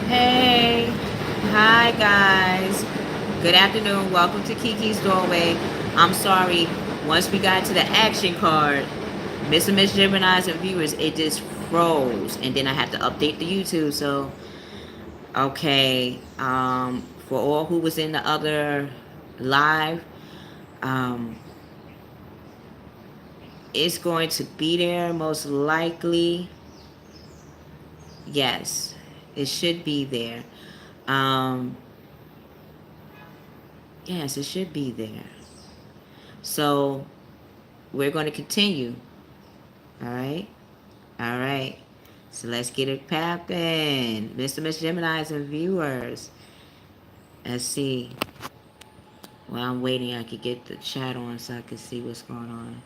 Hey, hi guys. Good afternoon. Welcome to Kiki's Doorway. I'm sorry, once we got to the action card, Mr. Miss Gemini's and viewers, it just froze. And then I had to update the YouTube. So, okay, for all who was in the other live, um, it's going to be there most likely. Yes, it should be there. Um, yes, it should be there. So we're going to continue. All right. All right. So let's get it popping. Mr. Miss Gemini's and viewers. Let's see. While I'm waiting, I could get the chat on so I can see what's going on.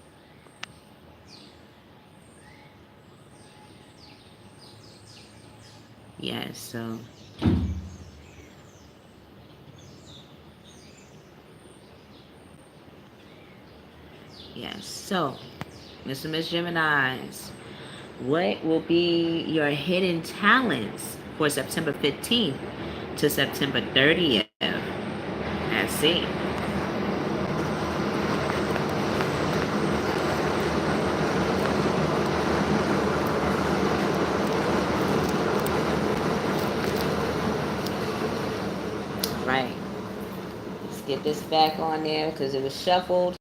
Yes, so. Yes, so. Mr. Miss Gemini's. What will be your hidden talents for September 15th to September 30th? Let's see. Right. Let's get this back on there because it was shuffled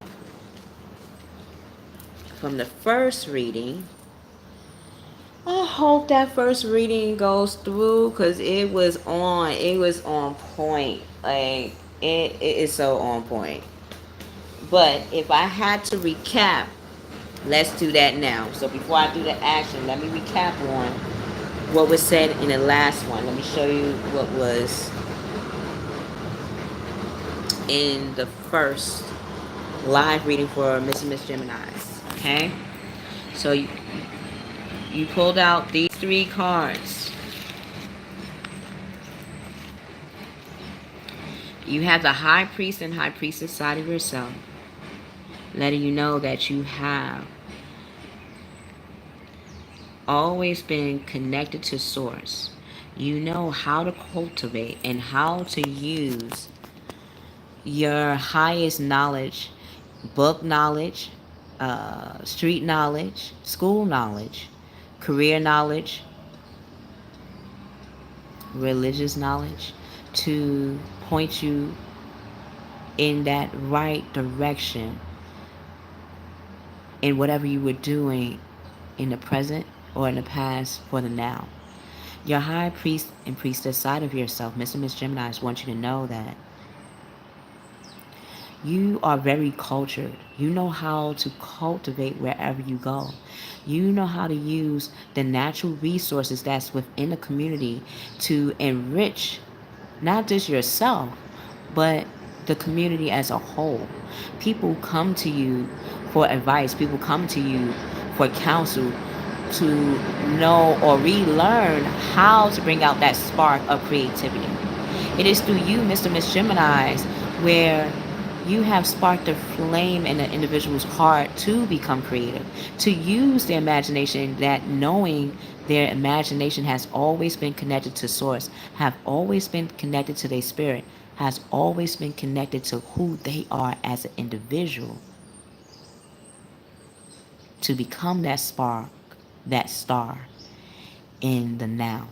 from the first reading. I hope that first reading goes through because it was on point. Like it is so on point. But if I had to recap, let's do that now. So before I do the action, let me recap on what was said in the last one. Let me show you what was in the first live reading for Miss and Miss Gemini's. Okay? So you pulled out these three cards. You have the High Priest and High Priestess side of yourself, letting you know that you have always been connected to Source. You know how to cultivate and how to use your highest knowledge, book knowledge, street knowledge, school knowledge, career knowledge, religious knowledge to point you in that right direction in whatever you were doing in the present or in the past for the now. Your high priest and priestess side of yourself, Mr. and Miss Gemini, want you to know that you are very cultured. You know how to cultivate wherever you go. You know how to use the natural resources that's within the community to enrich not just yourself, but the community as a whole. People come to you for advice. People come to you for counsel to know or relearn how to bring out that spark of creativity. It is through you, Mr. and Miss Gemini's, where you have sparked a flame in an individual's heart to become creative, to use their imagination, that knowing their imagination has always been connected to source, have always been connected to their spirit, has always been connected to who they are as an individual, to become that spark, that star in the now.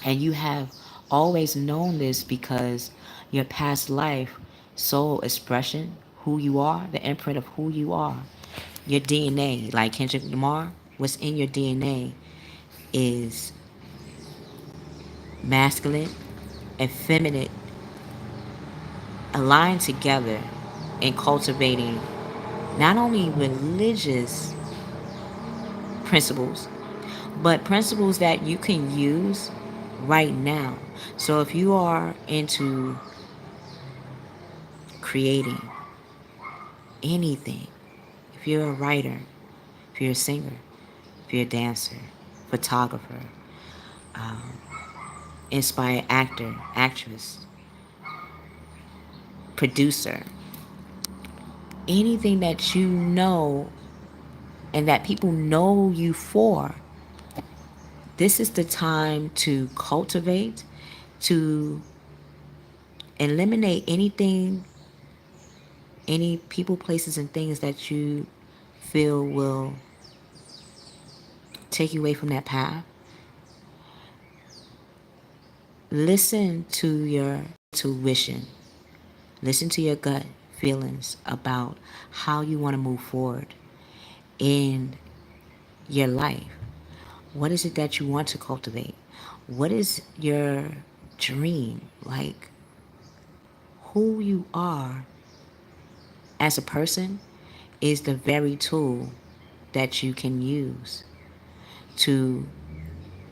And you have always known this because your past life, soul expression, who you are, the imprint of who you are, your DNA, like Kendrick Lamar, what's in your DNA is masculine and feminine aligned together in cultivating not only religious principles, but principles that you can use right now. So if you are into creating anything, if you're a writer, if you're a singer, if you're a dancer, photographer, um, inspired actor, actress, producer, anything that you know and that people know you for, This is the time to cultivate, to eliminate anything, any people, places, and things that you feel will take you away from that path. Listen to your intuition. Listen to your gut feelings about how you want to move forward in your life. What is it that you want to cultivate? What is your dream? Like, who you are as a person is the very tool that you can use to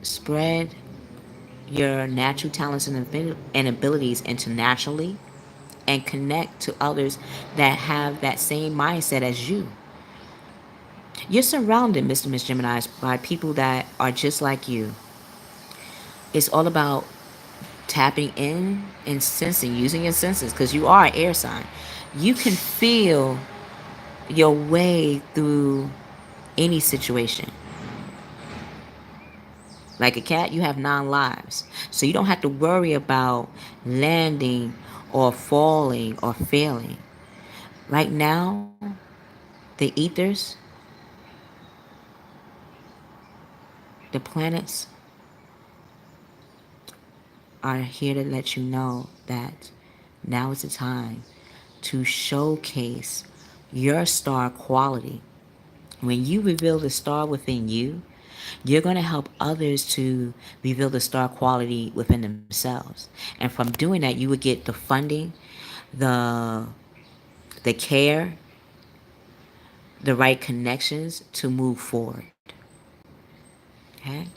spread your natural talents and abilities internationally and connect to others that have that same mindset as you. You're surrounded, Mr. and Miss Gemini, by people that are just like you. It's all about tapping in and sensing, using your senses, because you are an air sign. You can feel your way through any situation. Like a cat, you have 9 lives. So you don't have to worry about landing or falling or failing. Right now, the ethers, the planets are here to let you know that now is the time to showcase your star quality. When you reveal the star within you, you're going to help others to reveal the star quality within themselves. And from doing that, you would get the funding, the the care, the right connections to move forward. Okay?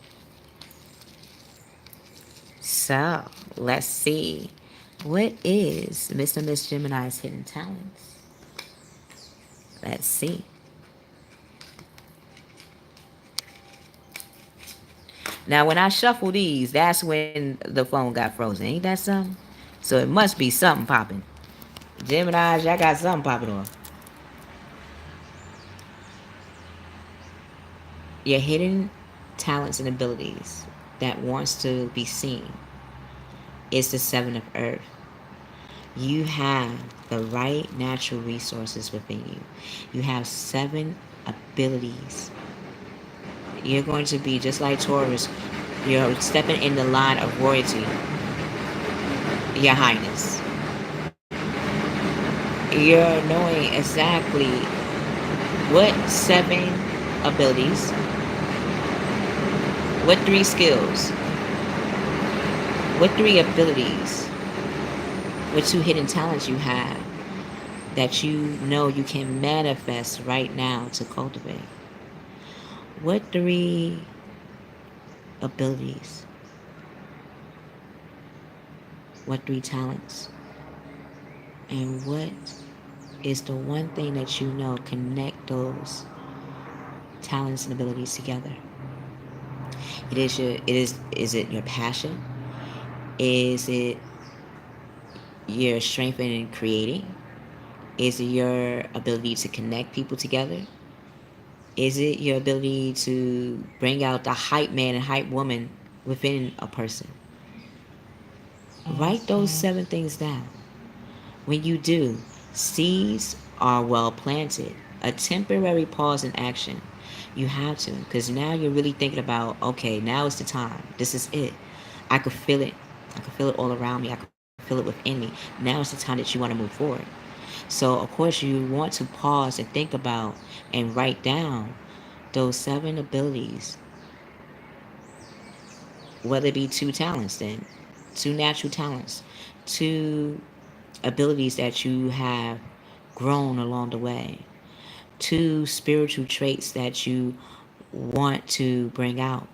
So, let's see. What is Mr. and Miss Gemini's hidden talents? Let's see. Now, when I shuffle these, that's when the phone got frozen. Ain't that something? So it must be something popping. Gemini's, y'all got something popping on. Your hidden talents and abilities that wants to be seen is the Seven of Earth. You have the right natural resources within you. You have 7 abilities. You're going to be just like Taurus. You're stepping in the line of royalty, Your Highness. You're knowing exactly what 7 abilities, what 3 skills, what 3 abilities, what 2 hidden talents you have that you know you can manifest right now to cultivate. What 3 abilities, what 3 talents, and what is the one thing that you know connect those talents and abilities together? Is it your passion? Is it your strength in creating? Is it your ability to connect people together? Is it your ability to bring out the hype man and hype woman within a person? Write those 7 things down. When you do, seeds are well planted. A temporary pause in action. You have to, because now you're really thinking about, okay, now is the time. This is it. I could feel it. I could feel it all around me. I could feel it within me. Now is the time that you want to move forward. So, of course, you want to pause and think about and write down those 7 abilities, whether it be 2 talents, then 2 natural talents, 2 abilities that you have grown along the way, 2 spiritual traits that you want to bring out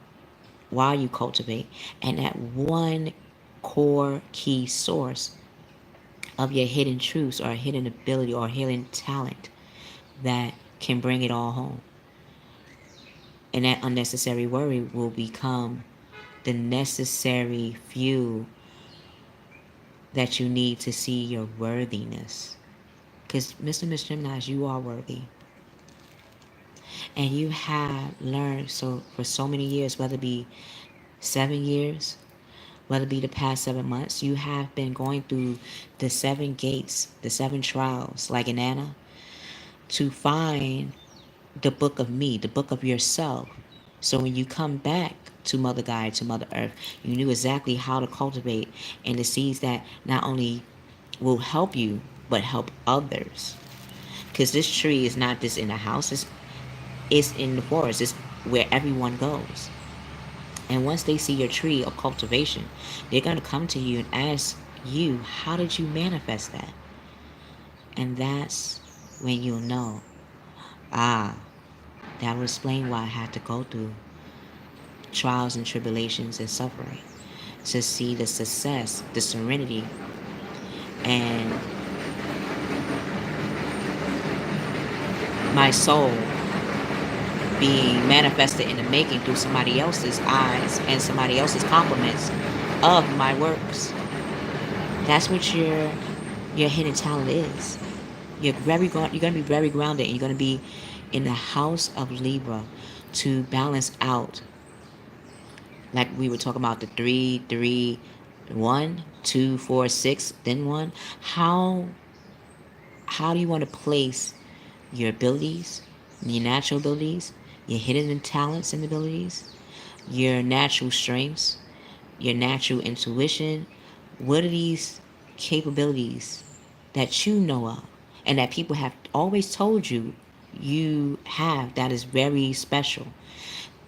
while you cultivate, and that one core key source of your hidden truths or hidden ability or hidden talent that can bring it all home. And that unnecessary worry will become the necessary fuel that you need to see your worthiness. Because, Mr. and Miss Gemini, you are worthy. And you have learned so for so many years, whether it be 7 years, whether it be the past 7 months, you have been going through the seven gates, the seven trials, like in Anna, to find the book of me, the book of yourself. So when you come back to Mother Gaia, to Mother Earth, you knew exactly how to cultivate and the seeds that not only will help you, but help others. Because this tree is not just in a house, it's in the forest, it's where everyone goes. And once they see your tree of cultivation, they're going to come to you and ask you, how did you manifest that? And that's when you'll know, ah, that will explain why I had to go through trials and tribulations and suffering to see the success, the serenity, and my soul being manifested in the making through somebody else's eyes and somebody else's compliments of my works. That's what your hidden talent is. You're gonna be very grounded, and you're gonna be in the house of Libra to balance out, like we were talking about, the three, three, 1, 2, 4, 6, then one. How do you want to place your abilities, your natural abilities, your hidden talents and abilities, your natural strengths, your natural intuition? What are these capabilities that you know of and that people have always told you you have that is very special?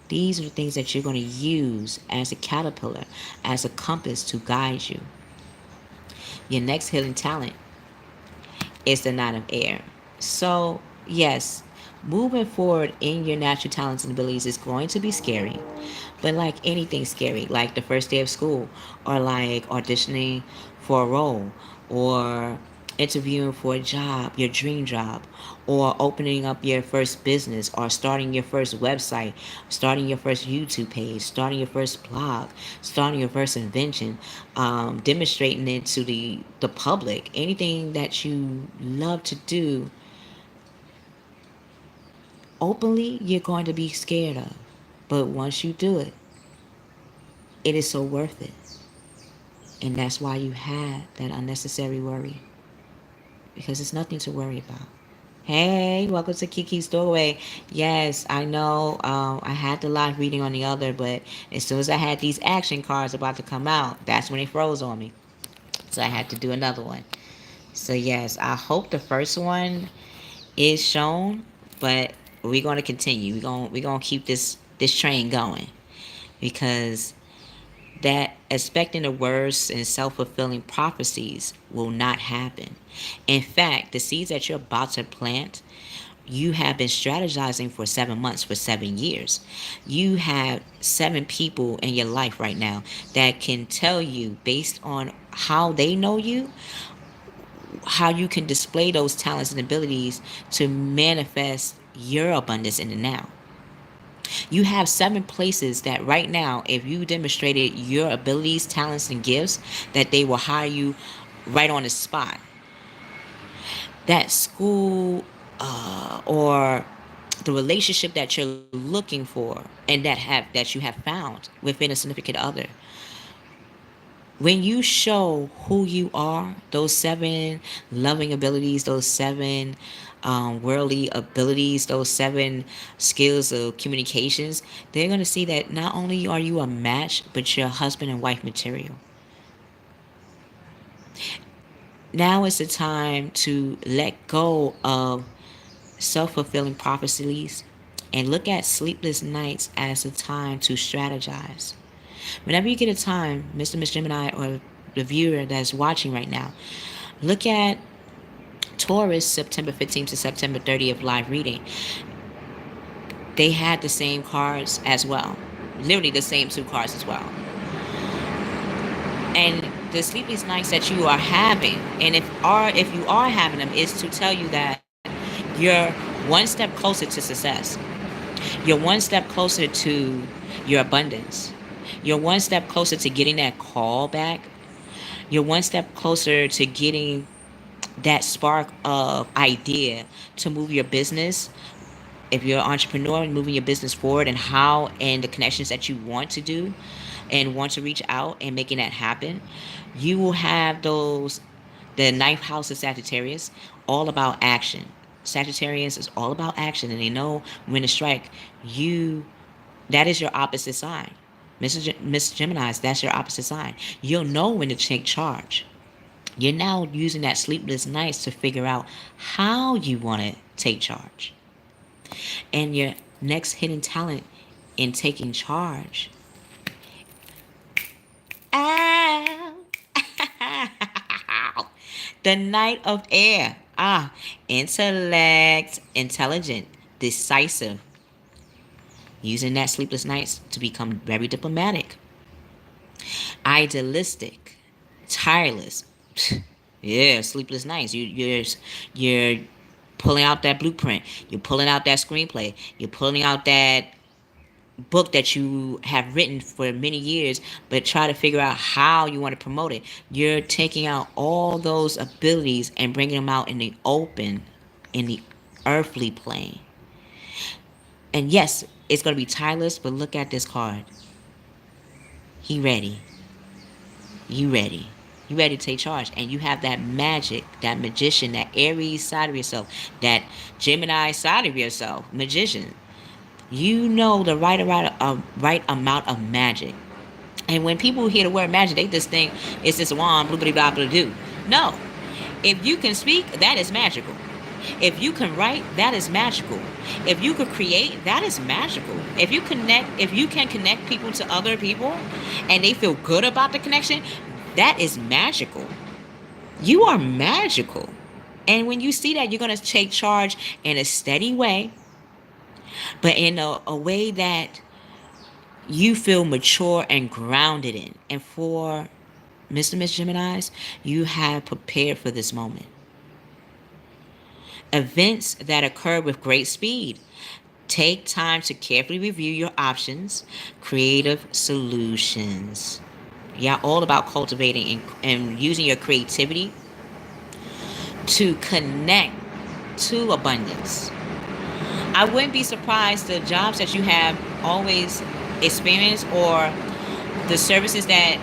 These are the things that you're going to use as a caterpillar, as a compass to guide you. Your next hidden talent is the nine of air. So, yes, moving forward in your natural talents and abilities is going to be scary. But like anything scary, like the first day of school, or like auditioning for a role, or interviewing for a job, your dream job, or opening up your first business, or starting your first website, starting your first YouTube page, starting your first blog, starting your first invention, demonstrating it to the public, anything that you love to do openly, you're going to be scared of. But once you do it, it is so worth it. And that's why you had that unnecessary worry. Because it's nothing to worry about. Hey, welcome to Kiki's Doorway. Yes, I know I had the live reading on the other, but as soon as I had these action cards about to come out, that's when it froze on me. So I had to do another one. So yes, I hope the first one is shown, but we're gonna continue. We're gonna keep this train going because that expecting the worst and self-fulfilling prophecies will not happen. In fact, the seeds that you're about to plant, you have been strategizing for 7 months, for 7 years. You have 7 people in your life right now that can tell you, based on how they know you, how you can display those talents and abilities to manifest your abundance in the now. You have 7 places that right now, if you demonstrated your abilities, talents, and gifts, that they will hire you right on the spot. That school or the relationship that you're looking for and that you have found within a significant other, when you show who you are, those 7 loving abilities, those 7 worldly abilities, those 7 skills of communications, they're going to see that not only are you a match, but you're husband and wife material. Now is the time to let go of self-fulfilling prophecies and look at sleepless nights as a time to strategize. Whenever you get a time, Mr. Miss Gemini, or the viewer that's watching right now, look at Taurus September 15th to September 30th live reading. They had the same cards as well. Literally the same 2 cards as well. And the sleepless nights that you are having, and if you are having them, is to tell you that you're one step closer to success. You're one step closer to your abundance. You're one step closer to getting that call back. You're one step closer to getting that spark of idea to move your business. If you're an entrepreneur, moving your business forward and how and the connections that you want to do. and want to reach out and making that happen, you will have those, the ninth house of Sagittarius, all about action. Sagittarius is all about action, and they know when to strike. You, that is your opposite sign. Miss Gemini's, that's your opposite sign. You'll know when to take charge. You're now using that sleepless nights to figure out how you want to take charge. And your next hidden talent in taking charge. Ow. The Knight of Air. Intellect, intelligent, decisive. Using that sleepless nights to become very diplomatic. Idealistic, tireless. Yeah, sleepless nights. You're pulling out that blueprint. You're pulling out that screenplay. You're pulling out that book that you have written for many years, but try to figure out how you want to promote it. You're taking out all those abilities and bringing them out in the open, in the earthly plane. And yes, it's going to be tireless, but look at this card. He ready. You ready. You ready to take charge. And you have that magic, that magician, that Aries side of yourself, that Gemini side of yourself, magician. You know the right amount of magic. And when people hear the word magic, they just think it's this wand, blah, blah, blah, blah, do. No. If you can speak, that is magical. If you can write, that is magical. If you could create, that is magical. If you can connect people to other people and they feel good about the connection, that is magical. You are magical. And when you see that, you're going to take charge in a steady way, but in a way that you feel mature and grounded in. And for Mr. and Miss Geminis, you have prepared for this moment. Events that occur with great speed. Take time to carefully review your options, creative solutions. Yeah, all about cultivating and using your creativity to connect to abundance. I wouldn't be surprised the jobs that you have always experienced, or the services that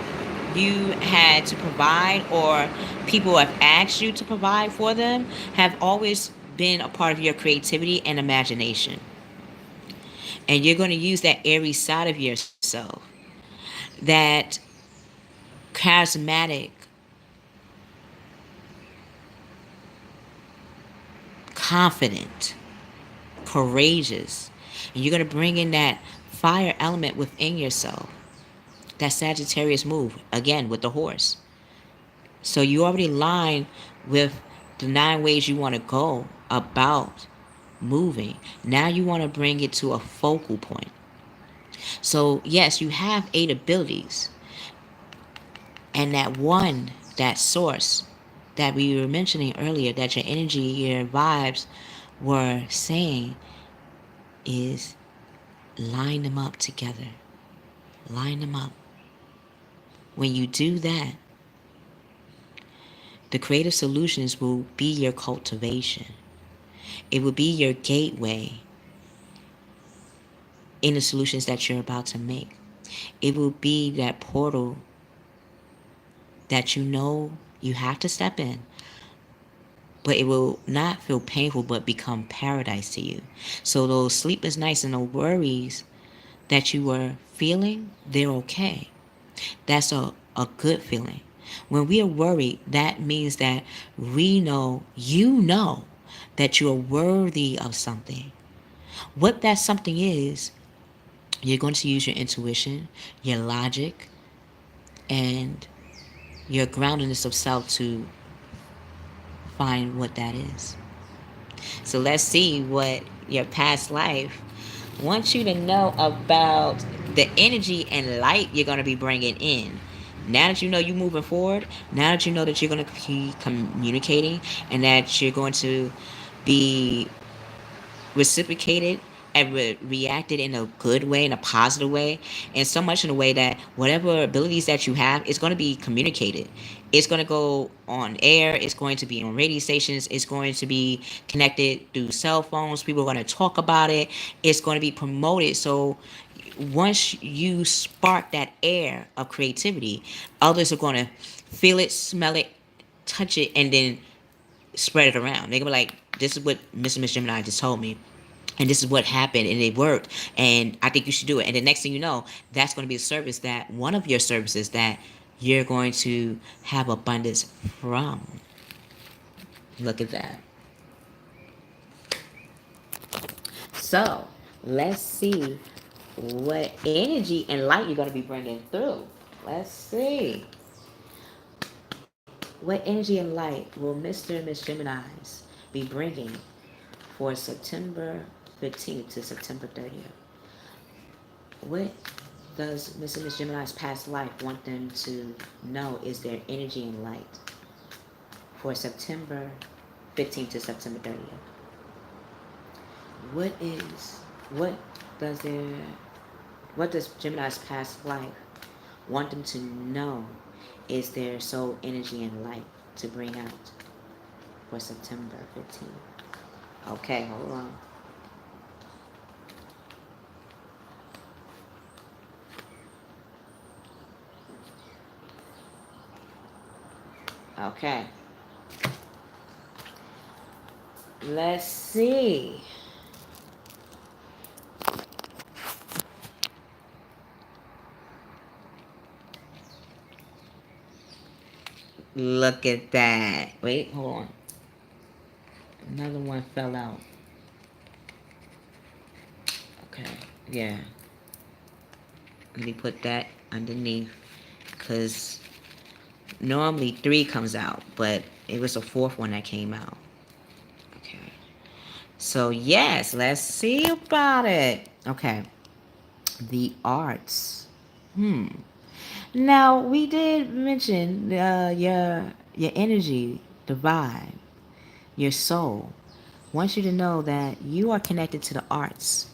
you had to provide, or people have asked you to provide for them, have always been a part of your creativity and imagination. And you're going to use that Aries side of yourself, that charismatic, confident, courageous. And you're going to bring in that fire element within yourself. That Sagittarius move, again, with the horse. So you already line with the 9 ways you want to go about moving. Now you want to bring it to a focal point. So yes, you have 8 abilities. And that one, that source that we were mentioning earlier, that your energy, your vibes were saying, is line them up together. Line them up. When you do that, the creative solutions will be your cultivation. It will be your gateway in the solutions that you're about to make. It will be that portal that you know you have to step in, but it will not feel painful but become paradise to you. So those sleepless nights and the worries that you were feeling, they're okay. That's a good feeling. When we are worried, that means that we know, you know, that you're worthy of something. What that something is, you're going to use your intuition, your logic, and your groundedness of self to find what that is. So let's see what your past life wants you to know about the energy and light you're going to be bringing in. Now that you know you're moving forward, now that you know that you're going to be communicating and that you're going to be reciprocated and reacted in a good way, in a positive way, and so much in a way that whatever abilities that you have, it's going to be communicated. It's going to go on air. It's going to be on radio stations. It's going to be connected through cell phones. People are going to talk about it. It's going to be promoted. So once you spark that air of creativity, others are going to feel it, smell it, touch it, and then spread it around. They're gonna be like, "This is what Mr. Miss Gemini just told me, and this is what happened, and it worked, and I think you should do it." And the next thing you know, that's going to be a service that one of your services that you're going to have abundance from. Look at that. So let's see what energy and light you're going to be bringing through. Let's see. What energy and light will Mr. and Miss Geminis be bringing for September 15th to September 30th? What does Mr. and Miss Gemini's past life want them to know is their energy and light for September 15th to September 30th? What is what does their what does Gemini's past life want them to know is their soul energy and light to bring out for September 15th? Okay, hold on. Okay. Let's see. Look at that. Wait, hold on. Another one fell out. Okay, yeah. Let me put that underneath. Because normally three comes out, but it was a fourth one that came out. Okay. So, yes, let's see about it. Okay. The arts. Now, we did mention your energy, the vibe, your soul. Wants you to know that you are connected to the arts.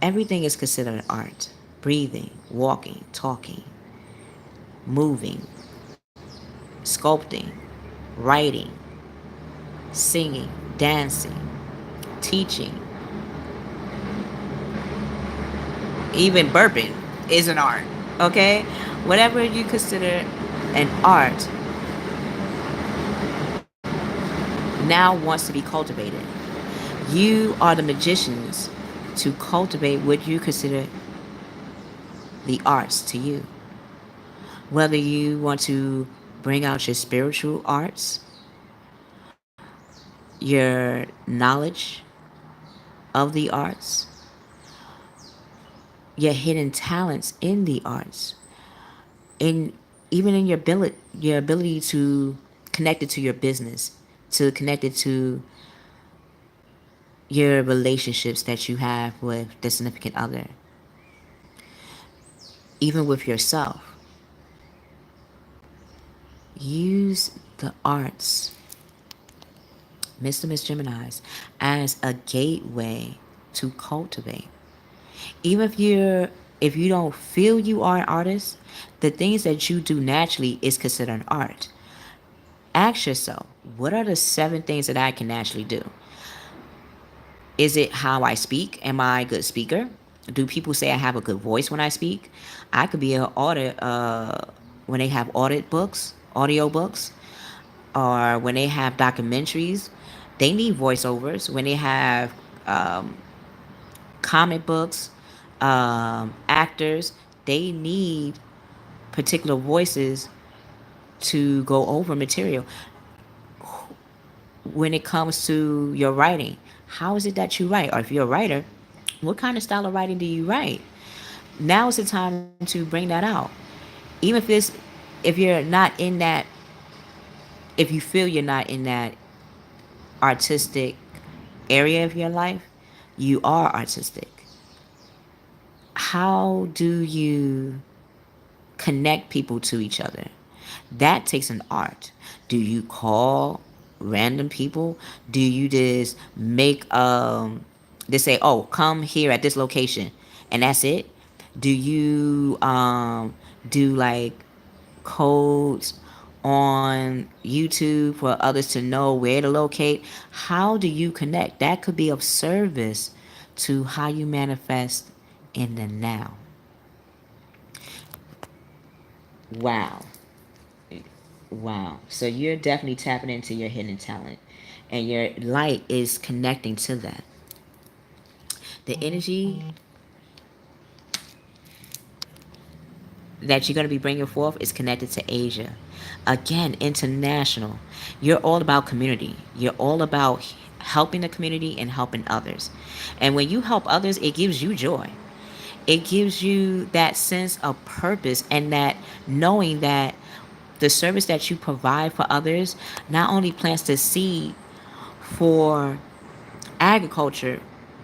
Everything is considered an art. Breathing, walking, talking, moving, sculpting, writing, singing, dancing, teaching, even burping is an art. Okay? Whatever you consider an art now wants to be cultivated. You are the magicians to cultivate what you consider the arts to you. Whether you want to bring out your spiritual arts, your knowledge of the arts, your hidden talents in the arts, and even in your ability to connect it to your business, to connect it to your relationships that you have with the significant other, even with yourself. Use the arts, Mr. Miss Geminis, as a gateway to cultivate. Even if you don't feel you are an artist, the things that you do naturally is considered an art. Ask yourself, what are the seven things that I can naturally do? Is it how I speak? Am I a good speaker? Do people say I have a good voice when I speak? I could be an audit when they have audit books, audio books, or when they have documentaries. They need voiceovers. When they have um, comic books, actors, they need particular voices to go over material. When it comes to your writing, how is it that you write? Or if you're a writer, what kind of style of writing do you write? Now is the time to bring that out. Even if you're not in that, if you feel you're not in that artistic area of your life, you are artistic. How do you connect people to each other? That takes an art. Do you call random people? Do you just make They say, "Oh, come here at this location," and that's it? Do you do like codes on YouTube for others to know where to locate? How do you connect? That could be of service to how you manifest in the now. Wow. Wow. So you're definitely tapping into your hidden talent, and your light is connecting to that. The energy that you're going to be bringing forth is connected to Asia. Again, international. You're all about community. You're all about helping the community and helping others. And when you help others, it gives you joy. It gives you that sense of purpose, and that knowing that the service that you provide for others not only plants the seed for agriculture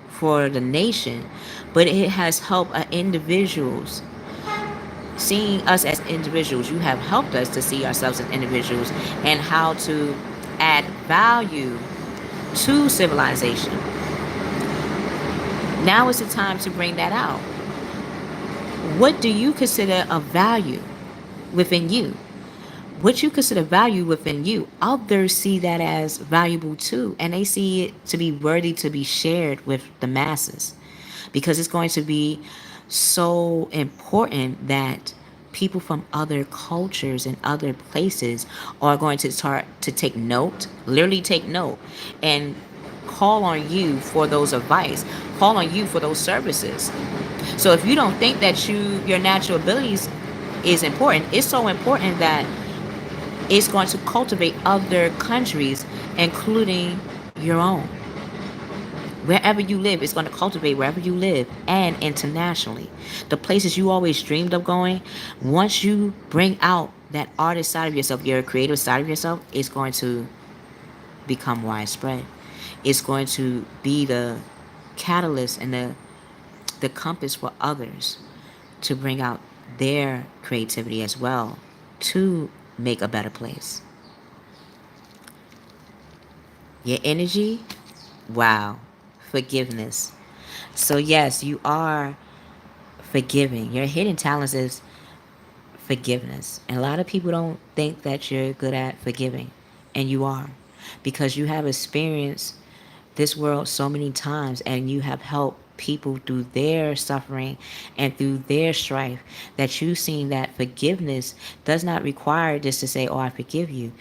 for the nation, but it has helped individuals. Seeing us as individuals, you have helped us to see ourselves as individuals and how to add value to civilization. Now is the time to bring that out. What do you consider a value within you? What you consider value within you, others see that as valuable too, and they see it to be worthy to be shared with the masses, because it's going to be so important that people from other cultures and other places are going to start to take note, literally take note, and call on you for those advice, call on you for those services. So if you don't think that your natural abilities is important, it's so important that it's going to cultivate other countries, including your own. Wherever you live, it's going to cultivate wherever you live and internationally. The places you always dreamed of going, once you bring out that artist side of yourself, your creative side of yourself, it's going to become widespread. It's going to be the catalyst and the compass for others to bring out their creativity as well to make a better place. Your energy, wow, forgiveness. So, yes, you are forgiving. Your hidden talents is forgiveness. And a lot of people don't think that you're good at forgiving. And you are. Because you have experienced this world so many times, and you have helped people through their suffering and through their strife, that you've seen that forgiveness does not require just to say, "Oh, I forgive you."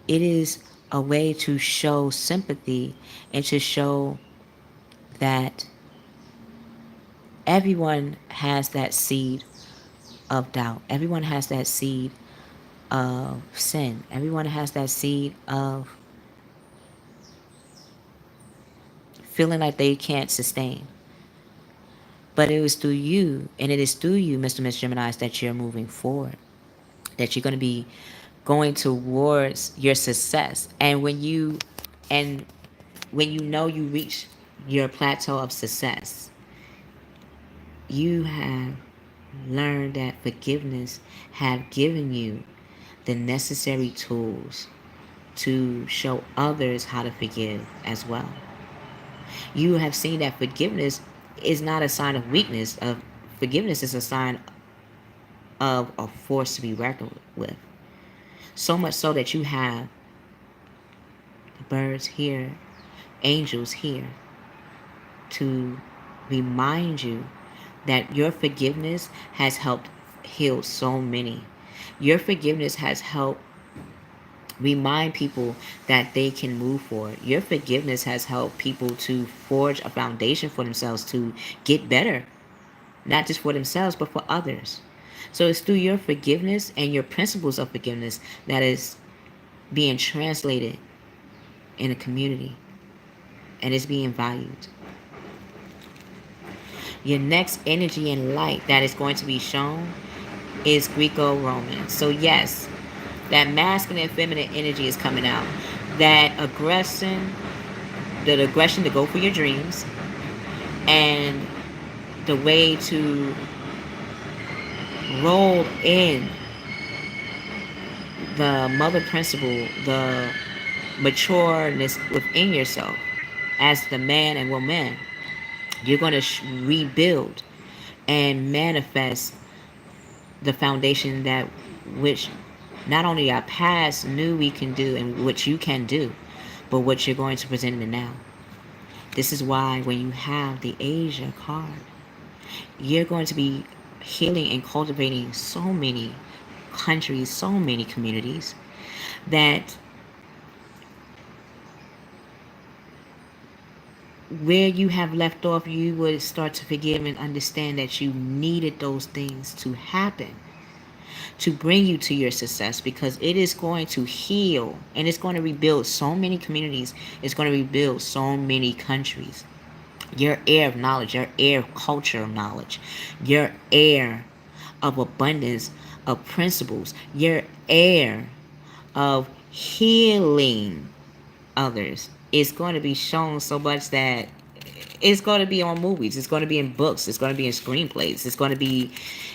It is a way to show sympathy and to show that everyone has that seed of doubt. Everyone has that seed of sin. Everyone has that seed of feeling like they can't sustain. But it was through you, and it is through you, Mr. Miss Gemini, that you're moving forward, that you're going to be going towards your success. And when you know you reach your plateau of success, you have learned that forgiveness have given you the necessary tools to show others how to forgive as well. You have seen that forgiveness is not a sign of weakness. Of forgiveness is a sign of a force to be reckoned with. So much so that you have birds here, angels here, to remind you that your forgiveness has helped heal so many. Your forgiveness has helped remind people that they can move forward. Your forgiveness has helped people to forge a foundation for themselves to get better, not just for themselves, but for others. So it's through your forgiveness and your principles of forgiveness that is being translated in a community and is being valued. Your next energy and light that is going to be shown is Greco-Roman. So yes, that masculine and feminine energy is coming out. That aggression, the aggression to go for your dreams, and the way to roll in the mother principle, the matureness within yourself as the man and woman. You're going to rebuild and manifest the foundation that which not only our past knew we can do and what you can do, but what you're going to present in the now. This is why when you have the Asia card, you're going to be healing and cultivating so many countries, so many communities that where you have left off, you would start to forgive and understand that you needed those things to happen to bring you to your success, because it is going to heal and it's going to rebuild so many communities. It's going to rebuild so many countries. Your air of knowledge, your air of culture of knowledge, your air of abundance of principles, your air of healing others is going to be shown so much that it's going to be on movies, it's going to be in books, it's going to be in screenplays, it's going to be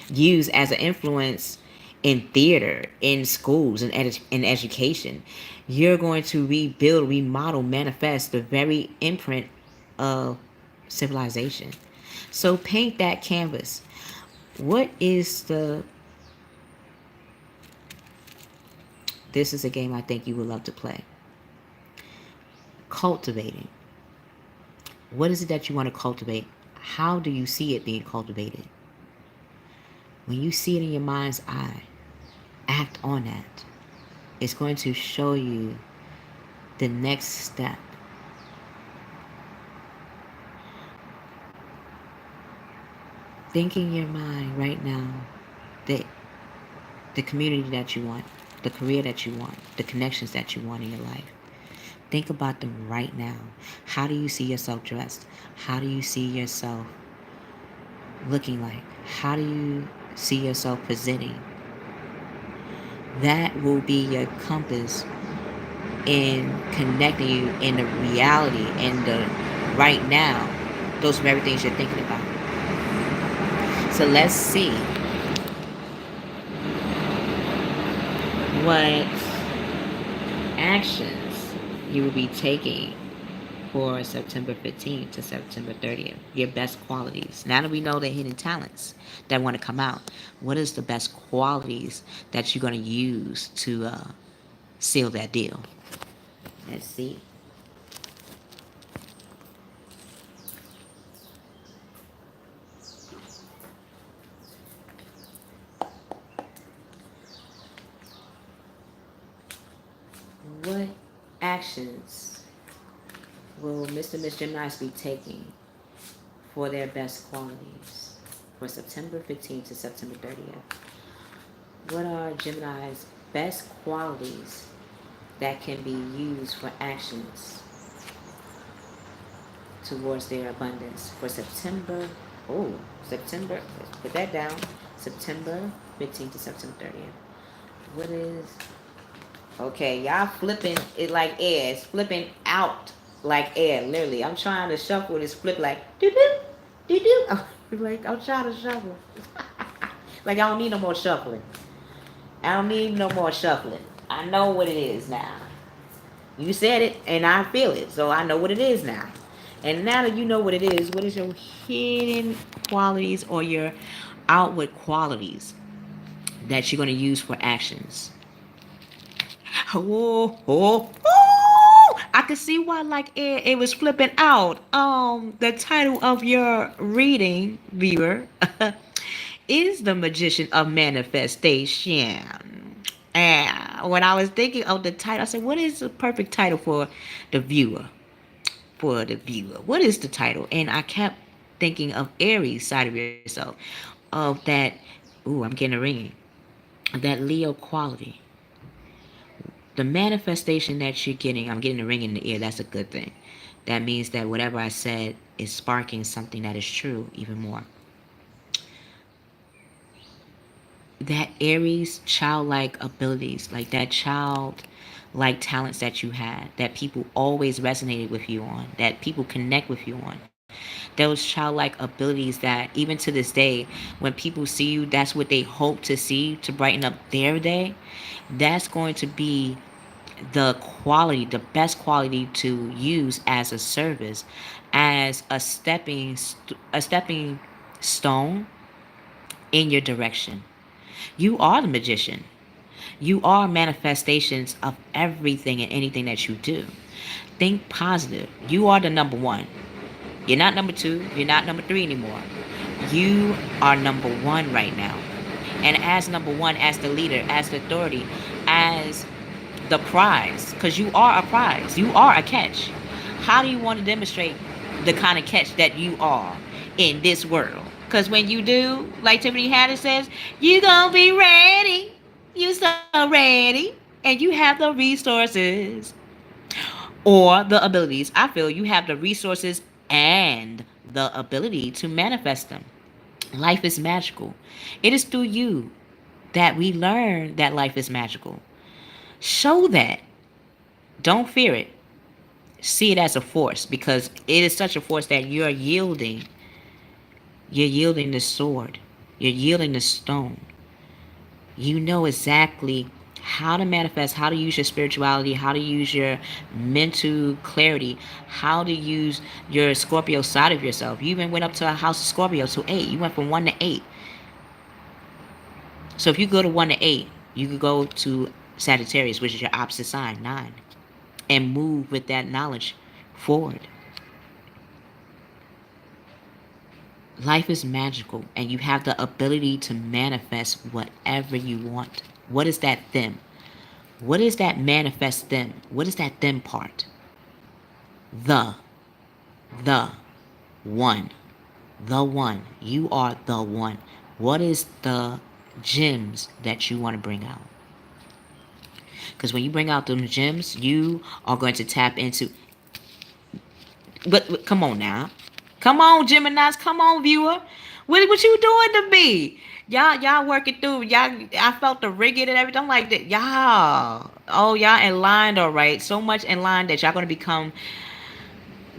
used as an influence in theater, in schools, in education. You're going to rebuild, remodel, manifest the very imprint of civilization. So paint that canvas. What is the this is a game I think you would love to play. Cultivating. What is it that you want to cultivate? How do you see it being cultivated? When you see it in your mind's eye, act on that. It's going to show you the next step. Think in your mind right now that the community that you want, the career that you want, the connections that you want in your life. Think about them right now. How do you see yourself dressed? How do you see yourself looking like? How do you see yourself presenting? That will be your compass in connecting you in the reality and the right now, those very things you're thinking about. So let's see what actions you will be taking for September 15th to September 30th. Your best qualities. Now that we know the hidden talents that want to come out, what is the best qualities that you're going to use to seal that deal? Let's see. What actions will Mr. and Miss Gemini be taking for their best qualities for September 15th to September 30th? What are Gemini's best qualities that can be used for actions towards their abundance for September? Oh, September, let's put that down. September 15th to September 30th. What is Okay, y'all flipping it like air. It's flipping out like air, literally. I'm trying to shuffle this flip like doo doo, doo doo. Like I'm trying to shuffle. Like I don't need no more shuffling. I don't need no more shuffling. I know what it is now. You said it, and I feel it, so I know what it is now. And now that you know what it is, what is your hidden qualities or your outward qualities that you're going to use for actions? Oh, oh, oh! I could see why, like it was flipping out. The title of your reading, viewer, is "The Magician of Manifestation." And when I was thinking of the title, I said, "What is the perfect title for the viewer?" For the viewer, what is the title? And I kept thinking of Aries side of yourself, of that. Ooh, I'm getting a ringing. That Leo quality, the manifestation that you're getting, I'm getting a ring in the ear. That's a good thing. That means that whatever I said is sparking something that is true even more. That Aries childlike abilities, like that child like talents that you had, that people always resonated with you on, that people connect with you on. Those childlike abilities that even to this day, when people see you, that's what they hope to see to brighten up their day. That's going to be the best quality to use as a service, as a stepping stone in your direction. You are the magician. You are manifestations of everything and anything that you do. Think positive. You are the number one. You're not number two. You're not number three anymore. You are number one right now. And as number one, as the leader, as the authority, as the prize, because you are a prize, you are a catch. How do you want to demonstrate the kind of catch that you are in this world? Because when you do, like Tiffany Haddish says, you gonna be ready. You so ready, and you have the resources or the abilities. I feel you have the resources and the ability to manifest them. Life is magical. It is through you that we learn that life is magical. Show that. Don't fear it. See it as a force, because it is such a force that you're yielding. You're yielding the sword. You're yielding the stone. You know exactly how to manifest, how to use your spirituality, how to use your mental clarity, how to use your Scorpio side of yourself. You even went up to a house of Scorpio to 8. You went from 1 to 8. So if you go to 1 to 8, you could go to Sagittarius, which is your opposite sign, 9, and move with that knowledge forward. Life is magical, and you have the ability to manifest whatever you want. What is that them? What is that manifest them? What is that them part? The, the, one. The one. You are the one. What is the gems that you want to bring out? Because when you bring out those gems, you are going to tap into. But come on now. Come on, Geminis. Come on, viewer. What you doing to me? Y'all working through. I felt the rigging and everything. I'm like that. Y'all. Oh, y'all in line, all right. So much in line that y'all going to become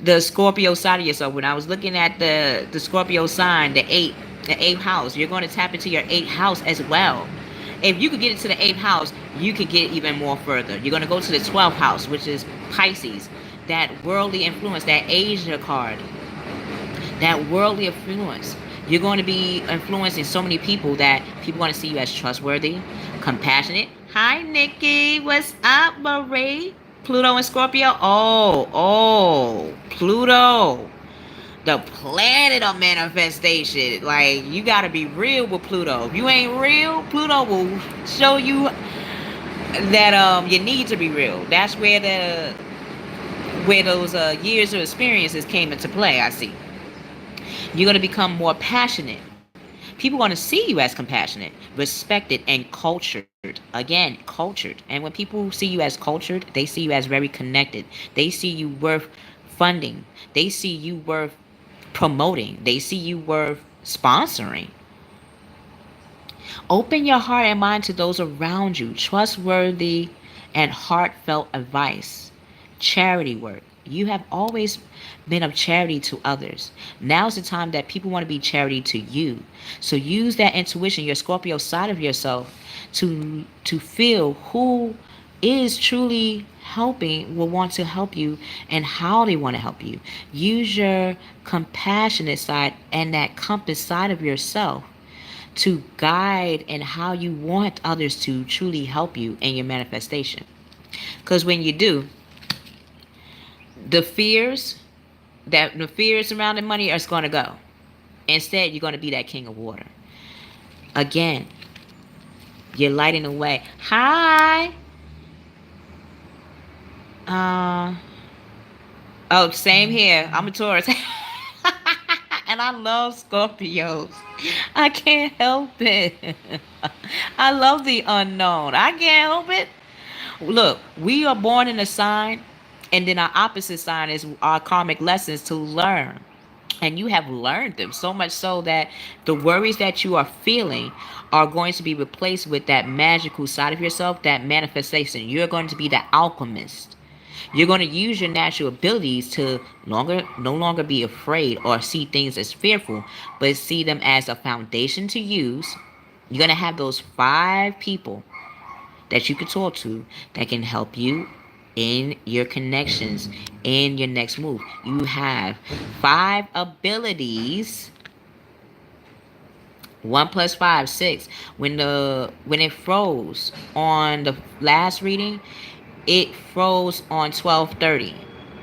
the Scorpio side of yourself. When I was looking at the Scorpio sign, the eighth house, you're going to tap into your eighth house as well. If you could get into the eighth house, you could get even more further. You're going to go to the 12th house, which is Pisces. That worldly influence, that Asia card, that worldly influence. You're going to be influencing so many people that people want to see you as trustworthy, compassionate. Hi, Nikki. What's up, Marie? Pluto and Scorpio. Oh, Pluto. The planet of manifestation. Like, you got to be real with Pluto. If you ain't real, Pluto will show you that you need to be real. That's where those years of experiences came into play, I see. You're going to become more passionate. People want to see you as compassionate, respected, and cultured. Again, cultured. And when people see you as cultured, they see you as very connected. They see you worth funding. They see you worth promoting. They see you worth sponsoring. Open your heart and mind to those around you. Trustworthy and heartfelt advice. Charity work. You have always been of charity to others. Now's the time that people want to be charity to you. So use that intuition, your Scorpio side of yourself, to feel who is truly helping, will want to help you, and how they want to help you. Use your compassionate side and that compass side of yourself to guide and how you want others to truly help you in your manifestation. Because when you do, the fears surrounding money are going to go. Instead, you're going to be that king of water. Again, you're lighting the way. Hi. Oh, same here. I'm a Taurus. And I love Scorpios. I can't help it. I love the unknown. I can't help it. Look, we are born in a sign, and then our opposite sign is our karmic lessons to learn. And you have learned them so much so that the worries that you are feeling are going to be replaced with that magical side of yourself, that manifestation. You're going to be the alchemist. You're going to use your natural abilities to no longer be afraid or see things as fearful, but see them as a foundation to use. You're going to have those 5 people that you can talk to that can help you in your connections in your next move. You have 5 abilities. 1 plus 5, 6. When it froze on the last reading, it froze on 12:30.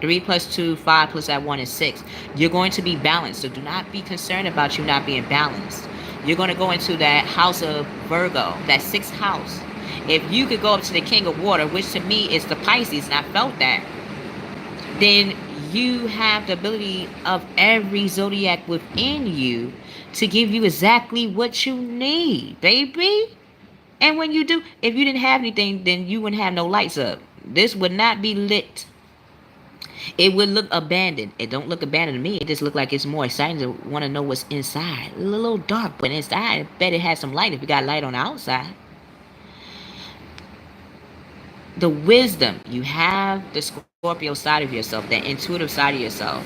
3 plus 2, 5 plus that 1 is 6. You're going to be balanced, so do not be concerned about you not being balanced. You're going to go into that house of Virgo, that sixth house. If you could go up to the King of Water, which to me is the Pisces, and I felt that, then you have the ability of every zodiac within you to give you exactly what you need, baby. And when you do, if you didn't have anything, then you wouldn't have no lights up. This would not be lit. It would look abandoned. It don't look abandoned to me. It just look like it's more exciting to want to know what's inside. A little dark, but inside, I bet it has some light if you got light on the outside. The wisdom, you have the Scorpio side of yourself, that intuitive side of yourself,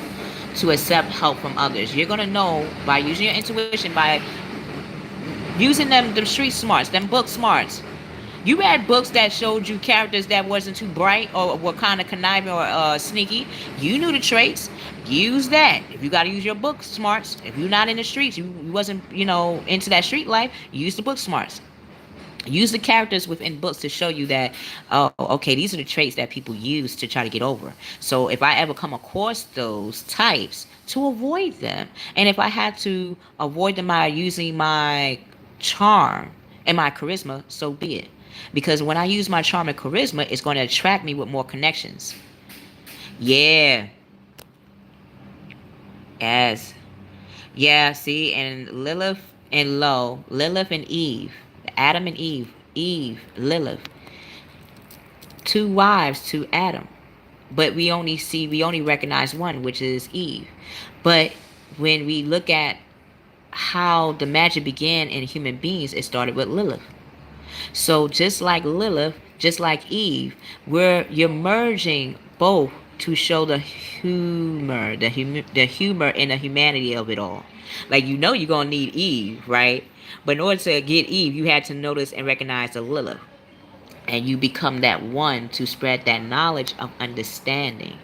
to accept help from others. You're gonna know by using your intuition, by using them street smarts, them book smarts. You read books that showed you characters that wasn't too bright or were kind of conniving or sneaky. You knew the traits. Use that. If you got to use your book smarts, if you're not in the streets, you wasn't into that street life, use the book smarts. Use the characters within books to show you that, oh, okay, these are the traits that people use to try to get over. So if I ever come across those types, to avoid them. And if I had to avoid them by using my charm and my charisma, so be it. Because when I use my charm and charisma, it's going to attract me with more connections. Yeah. Yes. Yeah, see, and Lilith and Lo, Lilith and Eve, Adam and Eve, Eve, Lilith, 2 wives to Adam. But we only recognize one, which is Eve. But when we look at how the magic began in human beings, it started with Lilith. So just like Lilith, just like Eve, where you're merging both to show the humor, the humor and the humanity of it all. Like you're gonna need Eve, right? But in order to get Eve, you had to notice and recognize the Lilith, and you become that one to spread that knowledge of understanding,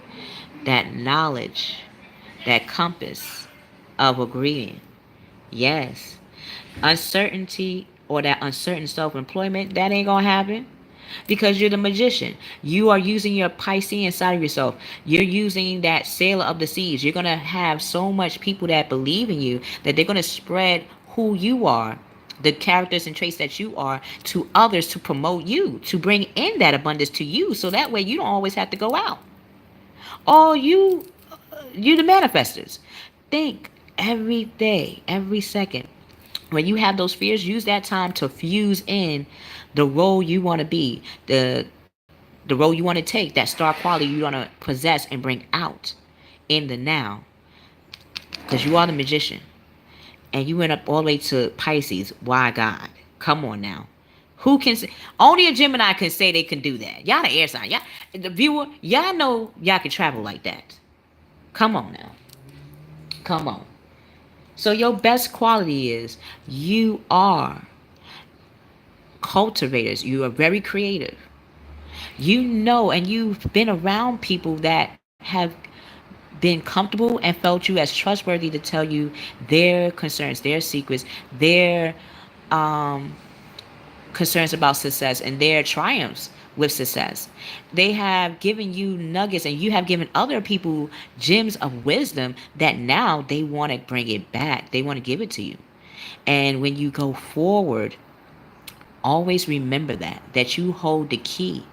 that knowledge, that compass of agreeing. Yes, uncertainty or that uncertain self-employment, that ain't gonna happen because you're the magician. You are using your Piscean side of yourself. You're using that sailor of the seas. You're gonna have so much people that believe in you that they're gonna spread who you are, the characters and traits that you are, to others, to promote you, to bring in that abundance to you, so that way you don't always have to go out. All you the manifestors, think every day, every second. When you have those fears, use that time to fuse in the role you want to be, the role you want to take, that star quality you want to possess and bring out in the now. Because you are the magician. And you went up all the way to Pisces. Why God? Come on now. Who can say? Only a Gemini can say they can do that. Y'all the air sign. Y'all, the viewer, y'all know y'all can travel like that. Come on now. Come on. So your best quality is you are cultivators. You are very creative. You know, and you've been around people that have been comfortable and felt you as trustworthy to tell you their concerns, their secrets, their um, concerns about success and their triumphs with success. They have given you nuggets, and you have given other people gems of wisdom that now they want to bring it back. They want to give it to you. And when you go forward, always remember that you hold the key,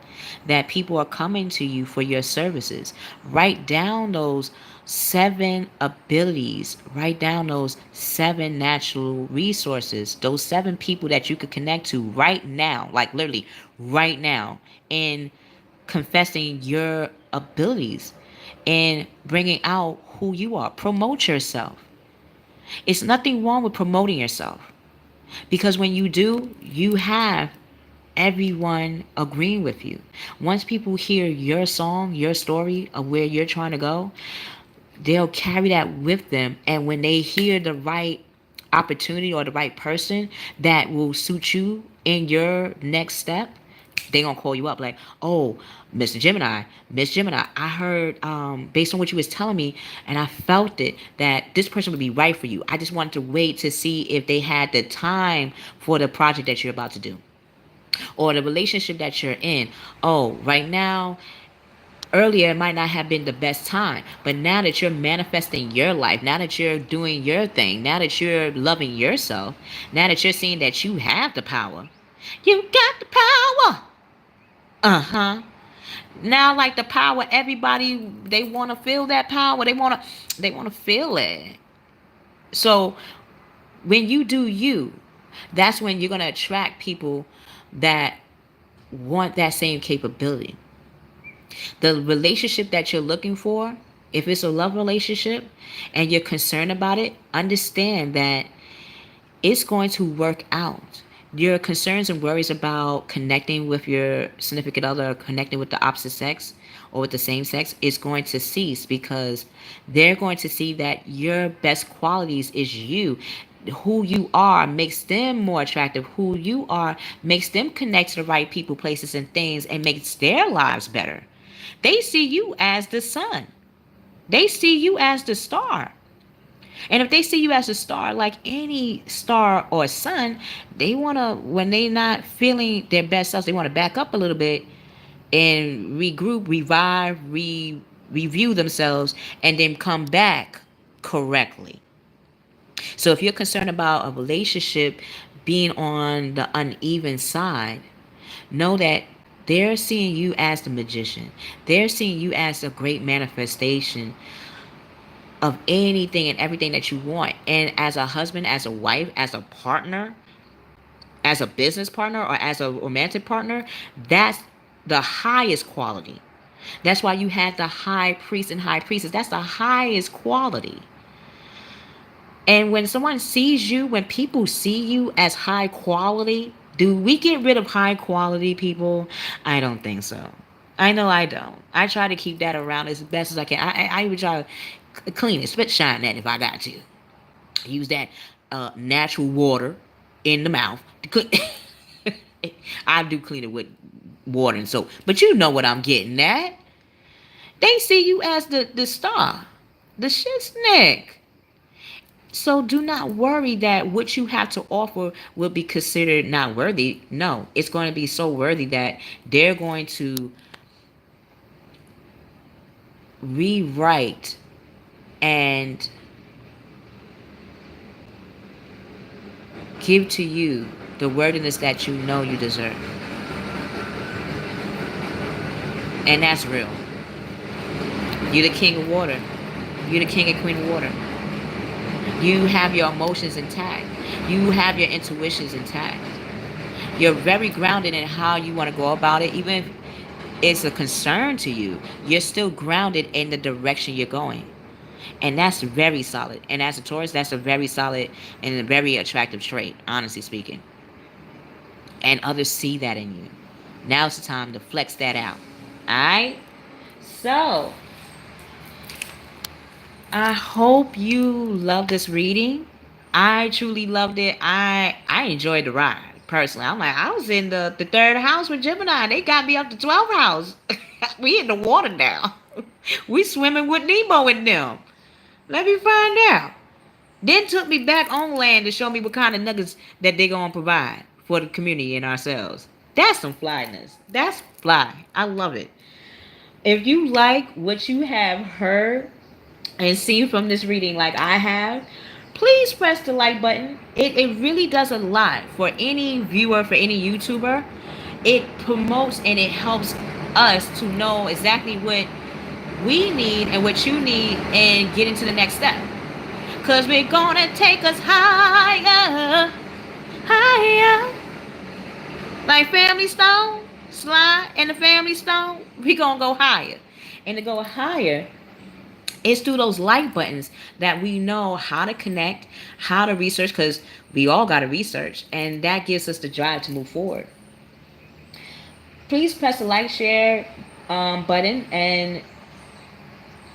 that people are coming to you for your services. Write down those 7 abilities, write down those 7 natural resources, those 7 people that you could connect to right now, like literally right now, in confessing your abilities and bringing out who you are. Promote yourself. It's nothing wrong with promoting yourself, because when you do, you have everyone agreeing with you. Once people hear your song, your story of where you're trying to go, they'll carry that with them. And when they hear the right opportunity or the right person that will suit you in your next step, They gonna call you up like, oh, Mr. Gemini, Miss Gemini, I heard, based on what you was telling me, and I felt it that this person would be right for you. I just wanted to wait to see if they had the time for the project that you're about to do, or the relationship that you're in. Oh, right now, earlier it might not have been the best time, but now that you're manifesting your life, now that you're doing your thing, now that you're loving yourself, now that you're seeing that you have the power, you got the power. Uh-huh. Now, like the power, everybody, they want to feel that power. They want to feel it. So when you do you, that's when you're going to attract people that want that same capability. The relationship that you're looking for, if it's a love relationship and you're concerned about it, understand that it's going to work out. Your concerns and worries about connecting with your significant other, or connecting with the opposite sex or with the same sex, is going to cease, because they're going to see that your best qualities is you. Who you are makes them more attractive. Who you are makes them connect to the right people, places, and things, and makes their lives better. They see you as the sun. They see you as the star. And if they see you as a star, like any star or sun, they want to, when they not feeling their best selves, they want to back up a little bit and regroup, revive, review themselves, and then come back correctly. So if you're concerned about a relationship being on the uneven side, know that they're seeing you as the magician. They're seeing you as a great manifestation of anything and everything that you want. And as a husband, as a wife, as a partner, as a business partner, or as a romantic partner, that's the highest quality. That's why you had the high priest and high priestess. That's the highest quality. And when someone sees you, when people see you as high quality, do we get rid of high quality people? I don't think so. I know I don't. I try to keep that around as best as I can. I even try to clean it, spit shine that if I got to. Use that natural water in the mouth. I do clean it with water and soap. But you know what I'm getting at. They see you as the star, the shiznick. So do not worry that what you have to offer will be considered not worthy. No, it's going to be so worthy that they're going to rewrite and give to you the worthiness that you know you deserve. And that's real. You're the king of water. You're the king and queen of water. You have your emotions intact. You have your intuitions intact. You're very grounded in how you want to go about it. Even if it's a concern to you, you're still grounded in the direction you're going. And that's very solid. And as a Taurus, that's a very solid and a very attractive trait, honestly speaking. And others see that in you. Now's the time to flex that out. Alright? So, I hope you love this reading. I truly loved it. I enjoyed the ride. Personally, I'm like, I was in the third house with Gemini. They got me up to 12th house. We in the water now. We swimming with Nemo and them. Let me find out. Then took me back on land to show me what kind of nuggets that they gonna provide for the community and ourselves. That's some flyness. That's fly. I love it. If you like what you have heard and seen from this reading like I have, please press the like button. It really does a lot for any viewer, for any YouTuber. It promotes and it helps us to know exactly what we need and what you need and get into the next step. Because we're going to take us higher, higher. Like Family Stone, Sly and the Family Stone, we're going to go higher. And to go higher, it's through those like buttons that we know how to connect, how to research, because we all got to research. And that gives us the drive to move forward. Please press the like, share button and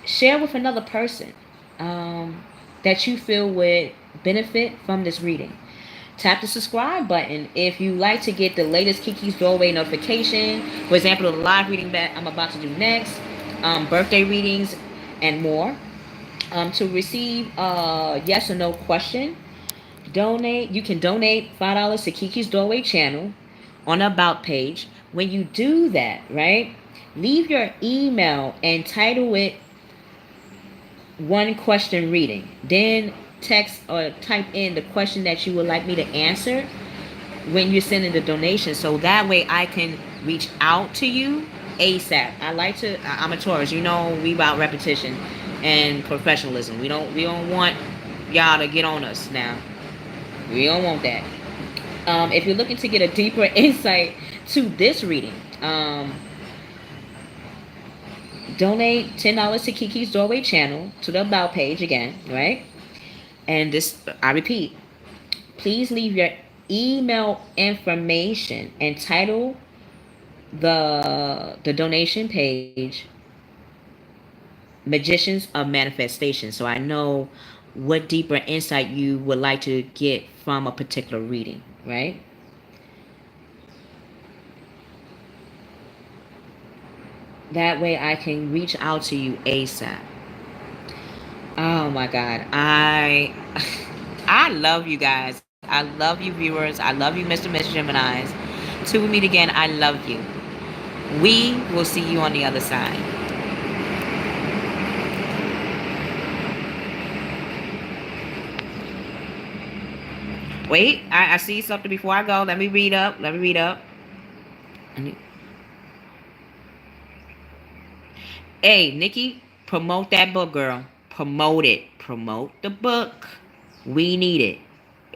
share with another person that you feel would benefit from this reading. tap the subscribe button if you like to get the latest Kiki's Doorway notification. For example, the live reading that I'm about to do next, birthday readings, and more. To receive a yes or no question, donate. You can donate $5 to Kiki's Doorway channel on the About page. When you do that, right, leave your email and title it one question reading. Then text or type in the question that you would like me to answer when you're sending the donation, so that way I can reach out to you ASAP. I'm a Taurus, we about repetition and professionalism. We don't want y'all to get on us now. We don't want that. If you're looking to get a deeper insight to this reading, donate $10 to Kiki's Doorway channel to the About page again, right? And this, I repeat, please leave your email information and title the donation page Magicians of Manifestation, so I know what deeper insight you would like to get from a particular reading, right? That way I can reach out to you ASAP. Oh my God. I love you guys. I love you viewers. I love you, Mr. Miss Geminis. Till we meet again, I love you. We will see you on the other side. Wait, I see something before I go. Let me read up. Let me read up. Hey, Nikki, promote that book, girl. Promote it. Promote the book. We need it.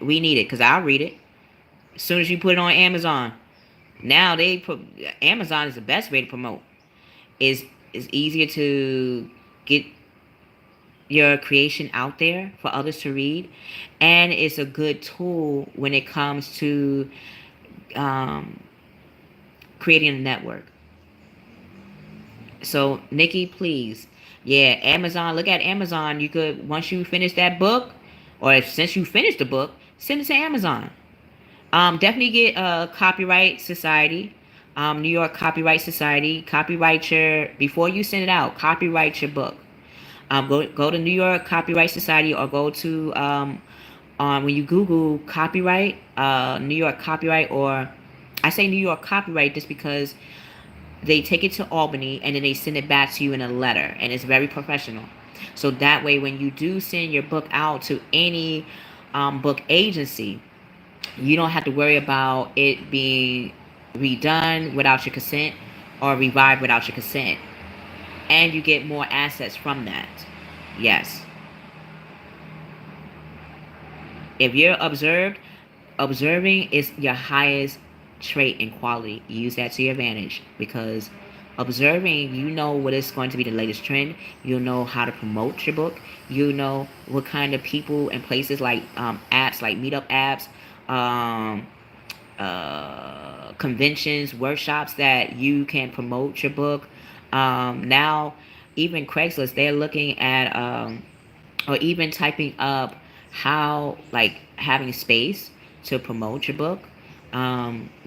We need it, because I'll read it as soon as you put it on Amazon. Now Amazon is the best way to promote. It's easier to get your creation out there for others to read, and it's a good tool when it comes to um, creating a network. So Nikki, please, yeah, Amazon. Look at Amazon. You could, once you finish that book, or since you finished the book, send it to Amazon. Definitely get a copyright society. New York Copyright Society. Copyright your, before you send it out. Copyright your book. Go to New York Copyright Society, or go to when you Google copyright, New York Copyright, or I say New York Copyright just because they take it to Albany and then they send it back to you in a letter, and it's very professional. So that way, when you do send your book out to any book agency, you don't have to worry about it being redone without your consent or revived without your consent. And you get more assets from that. Yes. If you're observing is your highest trait and quality. Use that to your advantage, because observing, you know what is going to be the latest trend. You know how to promote your book. You know what kind of people and places, like apps, like meetup apps, um, conventions, workshops, that you can promote your book. Now, even Craigslist, they're looking at, or even typing up how, like, having space to promote your book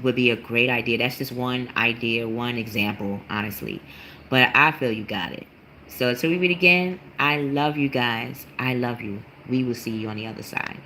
would be a great idea. That's just one idea, one example, honestly. But I feel you got it. So until we meet again, I love you guys. I love you. We will see you on the other side.